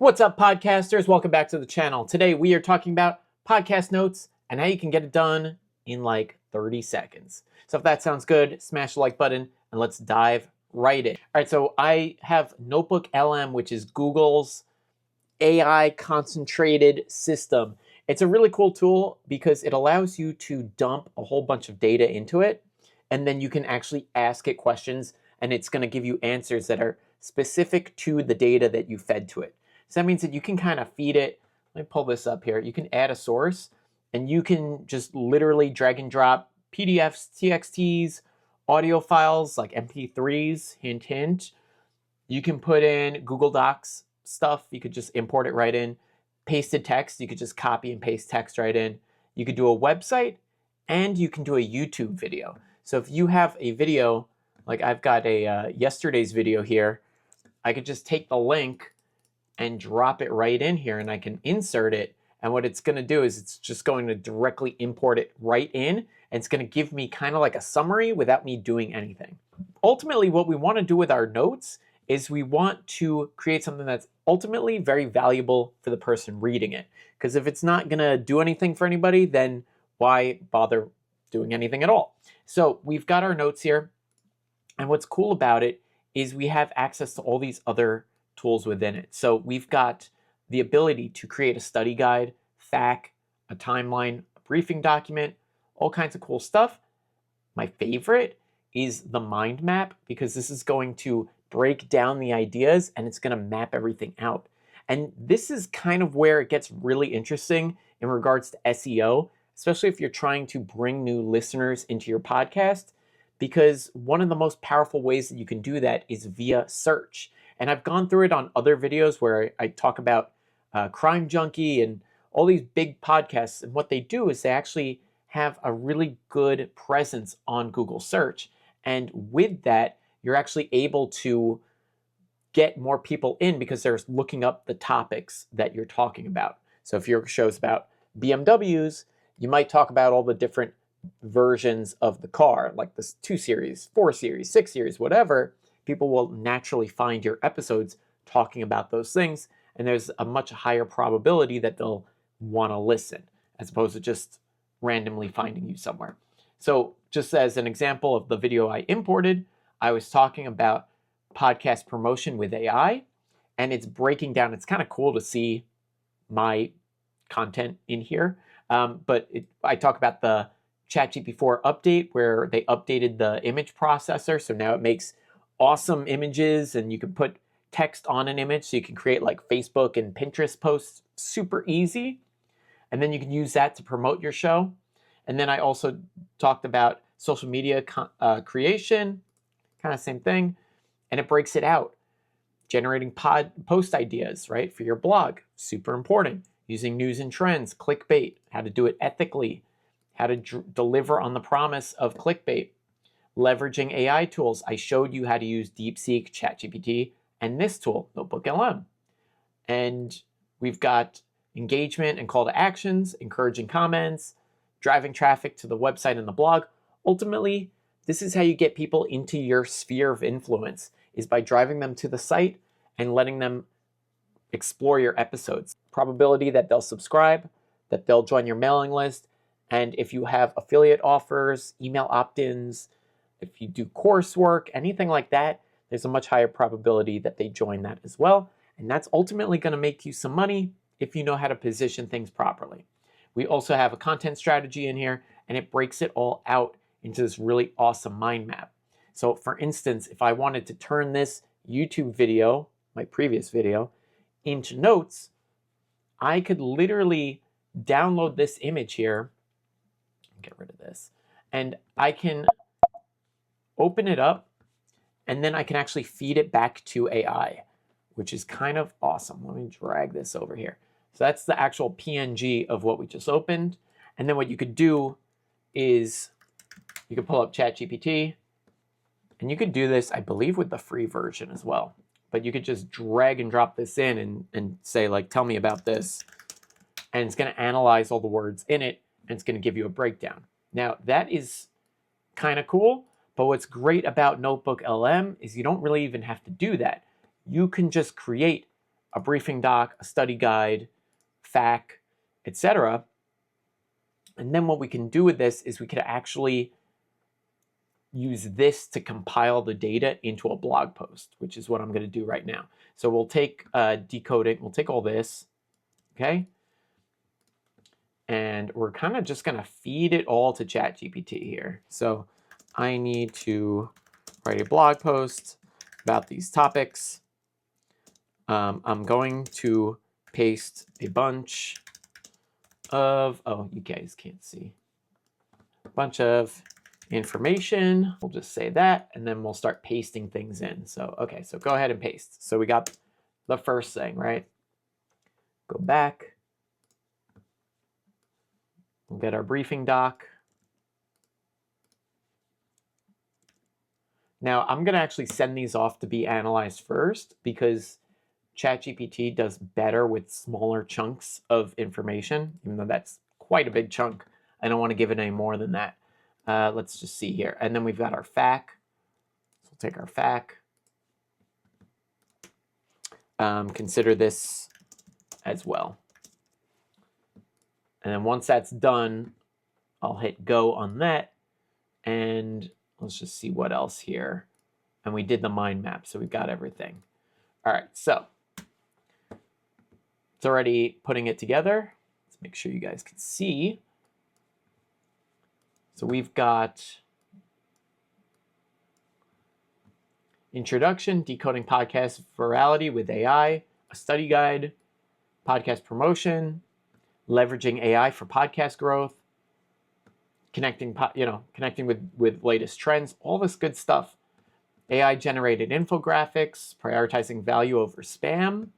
What's up, podcasters? Welcome back to the channel. Today we are talking about podcast notes and how you can get it done in like 30 seconds. So if that sounds good, smash the like button and let's dive right in. All right, so I have Notebook LM, which is Google's AI concentrated system. It's a really cool tool because it allows you to dump a whole bunch of data into it, and then you can actually ask it questions, and it's going to give you answers that are specific to the data that you fed to it. So that means that you can kind of feed it. Let me pull this up here. You can add a source, and you can just literally drag and drop PDFs, TXTs, audio files like MP3s, hint, hint. You can put in Google Docs stuff. You could just import it right in. Pasted text, you could just copy and paste text right in. You could do a website, and you can do a YouTube video. So if you have a video, like I've got a yesterday's video here, I could just take the link and drop it right in here, and I can insert it. And what it's going to do is it's just going to directly import it right in, and it's going to give me kind of like a summary without me doing anything. Ultimately, what we want to do with our notes is we want to create something that's ultimately very valuable for the person reading it. Because if it's not going to do anything for anybody, then why bother doing anything at all? So we've got our notes here. And what's cool about it is we have access to all these other tools within it. So we've got the ability to create a study guide, FAQ, a timeline, a briefing document, all kinds of cool stuff. My favorite is the mind map, because this is going to break down the ideas and it's going to map everything out. And this is kind of where it gets really interesting in regards to SEO, especially if you're trying to bring new listeners into your podcast, because one of the most powerful ways that you can do that is via search. And I've gone through it on other videos where I talk about Crime Junkie and all these big podcasts. And what they do is they actually have a really good presence on Google search. And with that, you're actually able to get more people in because they're looking up the topics that you're talking about. So if your show's about BMWs, you might talk about all the different versions of the car, like this 2 Series, 4 Series, 6 Series, whatever. People will naturally find your episodes talking about those things, and there's a much higher probability that they'll want to listen as opposed to just randomly finding you somewhere. So just as an example of the video I imported, I was talking about podcast promotion with AI, and it's breaking down. It's kind of cool to see my content in here, but I talk about the ChatGPT-4 update where they updated the image processor, so now it makes awesome images, and you can put text on an image, so you can create like Facebook and Pinterest posts super easy, and then you can use that to promote your show. And then I also talked about social media creation, kind of same thing, and it breaks it out. Generating post ideas, right, for your blog, super important. Using news and trends, clickbait, how to do it ethically, how to deliver on the promise of clickbait. Leveraging AI tools. I showed you how to use DeepSeek, ChatGPT, and this tool, Notebook LM. And we've got engagement and call to actions, encouraging comments, driving traffic to the website and the blog. Ultimately, this is how you get people into your sphere of influence, is by driving them to the site and letting them explore your episodes. Probability that they'll subscribe, that they'll join your mailing list, and if you have affiliate offers, email opt-ins, if you do coursework, anything like that, there's a much higher probability that they join that as well. And that's ultimately going to make you some money if you know how to position things properly. We also have a content strategy in here, and it breaks it all out into this really awesome mind map. So for instance, if I wanted to turn this YouTube video, my previous video, into notes, I could literally download this image here, get rid of this, and I can open it up, and then I can actually feed it back to AI, which is kind of awesome. Let me drag this over here. So that's the actual PNG of what we just opened. And then what you could do is you could pull up ChatGPT, and you could do this, I believe, with the free version as well. But you could just drag and drop this in and say, like, tell me about this. And it's going to analyze all the words in it, and it's going to give you a breakdown. Now, that is kind of cool. But what's great about Notebook LM is you don't really even have to do that. You can just create a briefing doc, a study guide, FAQ, etc. And then what we can do with this is we could actually use this to compile the data into a blog post, which is what I'm going to do right now. So we'll take decoding, we'll take all this, okay? And we're kind of just going to feed it all to ChatGPT here. So I need to write a blog post about these topics. I'm going to paste a bunch of, oh, you guys can't see, a bunch of information. We'll just say that, and then we'll start pasting things in. So, okay, so go ahead and paste. So we got the first thing, right? Go back. We'll get our briefing doc. Now, I'm going to actually send these off to be analyzed first because ChatGPT does better with smaller chunks of information, even though that's quite a big chunk. I don't want to give it any more than that. Let's just see here. And then we've got our FAQ. So we'll take our FAQ. Consider this as well. And then once that's done, I'll hit go on that. And let's just see what else here. And we did the mind map, so we've got everything. All right, so it's already putting it together. Let's make sure you guys can see. So we've got introduction, decoding podcast virality with AI, a study guide, podcast promotion, leveraging AI for podcast growth, connecting with latest trends, all this good stuff. AI generated infographics, prioritizing value over spam.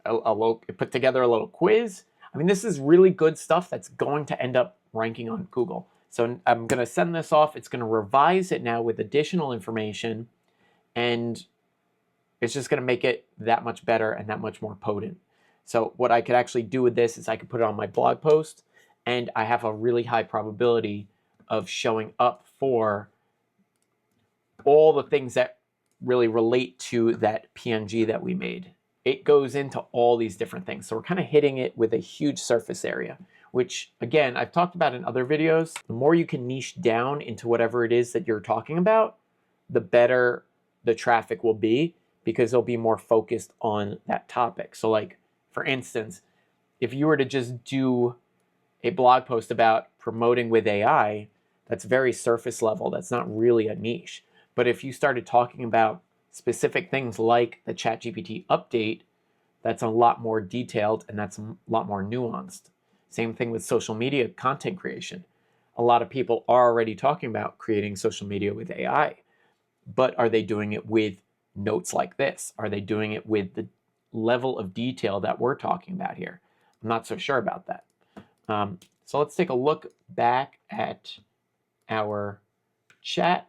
Put together a little quiz. I mean, this is really good stuff that's going to end up ranking on Google. So I'm going to send this off. It's going to revise it now with additional information, and it's just going to make it that much better and that much more potent. So what I could actually do with this is I could put it on my blog post, and I have a really high probability of showing up for all the things that really relate to that PNG that we made. It goes into all these different things. So we're kind of hitting it with a huge surface area, which again, I've talked about in other videos. The more you can niche down into whatever it is that you're talking about, the better the traffic will be because they'll be more focused on that topic. So like, for instance, if you were to just do a blog post about promoting with AI, that's very surface level. That's not really a niche. But if you started talking about specific things like the ChatGPT update, that's a lot more detailed and that's a lot more nuanced. Same thing with social media content creation. A lot of people are already talking about creating social media with AI, but are they doing it with notes like this? Are they doing it with the level of detail that we're talking about here? I'm not so sure about that. So let's take a look back at our chat,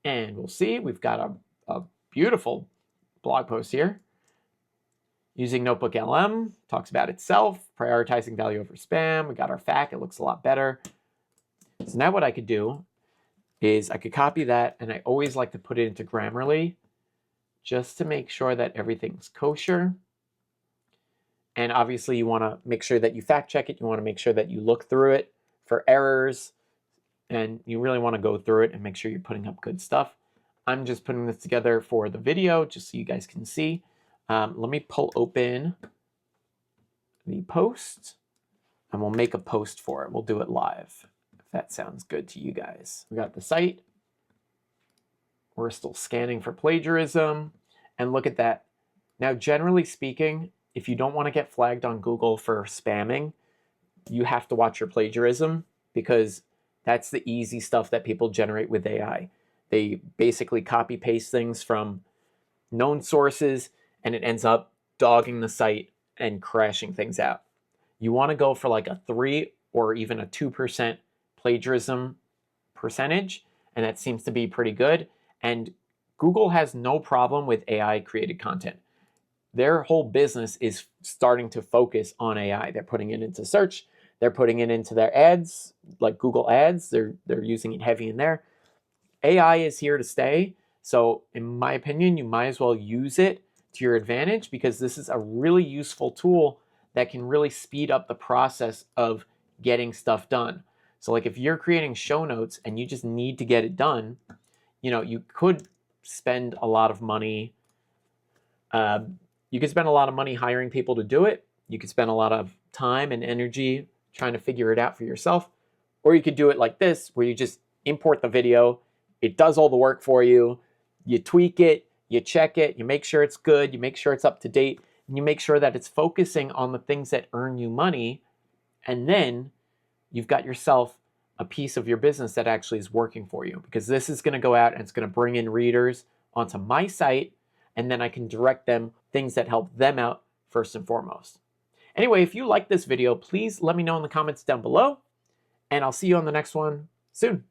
and we'll see we've got a beautiful blog post here. Using Notebook LM, talks about itself, prioritizing value over spam. We got our FAQ, it looks a lot better. So now what I could do is I could copy that, and I always like to put it into Grammarly just to make sure that everything's kosher. And obviously you want to make sure that you fact check it. You want to make sure that you look through it for errors, and you really want to go through it and make sure you're putting up good stuff. I'm just putting this together for the video just so you guys can see. Let me pull open the post, and we'll make a post for it. We'll do it live, if that sounds good to you guys. We got the site. We're still scanning for plagiarism, and look at that. Now, generally speaking, if you don't want to get flagged on Google for spamming, you have to watch your plagiarism, because that's the easy stuff that people generate with AI. They basically copy paste things from known sources, and it ends up dogging the site and crashing things out. You want to go for like a 3 or even a 2% plagiarism percentage, and that seems to be pretty good. And Google has no problem with AI created content. Their whole business is starting to focus on AI. They're putting it into search. They're putting it into their ads, like Google Ads. They're using it heavy in there. AI is here to stay. So in my opinion, you might as well use it to your advantage, because this is a really useful tool that can really speed up the process of getting stuff done. So like if you're creating show notes and you just need to get it done, you could spend a lot of money. You could spend a lot of money hiring people to do it. You could spend a lot of time and energy trying to figure it out for yourself. Or you could do it like this, where you just import the video. It does all the work for you. You tweak it, you check it, you make sure it's good, you make sure it's up to date, and you make sure that it's focusing on the things that earn you money. And then you've got yourself a piece of your business that actually is working for you, because this is going to go out and it's going to bring in readers onto my site, and then I can direct them things that help them out first and foremost. Anyway, if you like this video, please let me know in the comments down below, and I'll see you on the next one soon.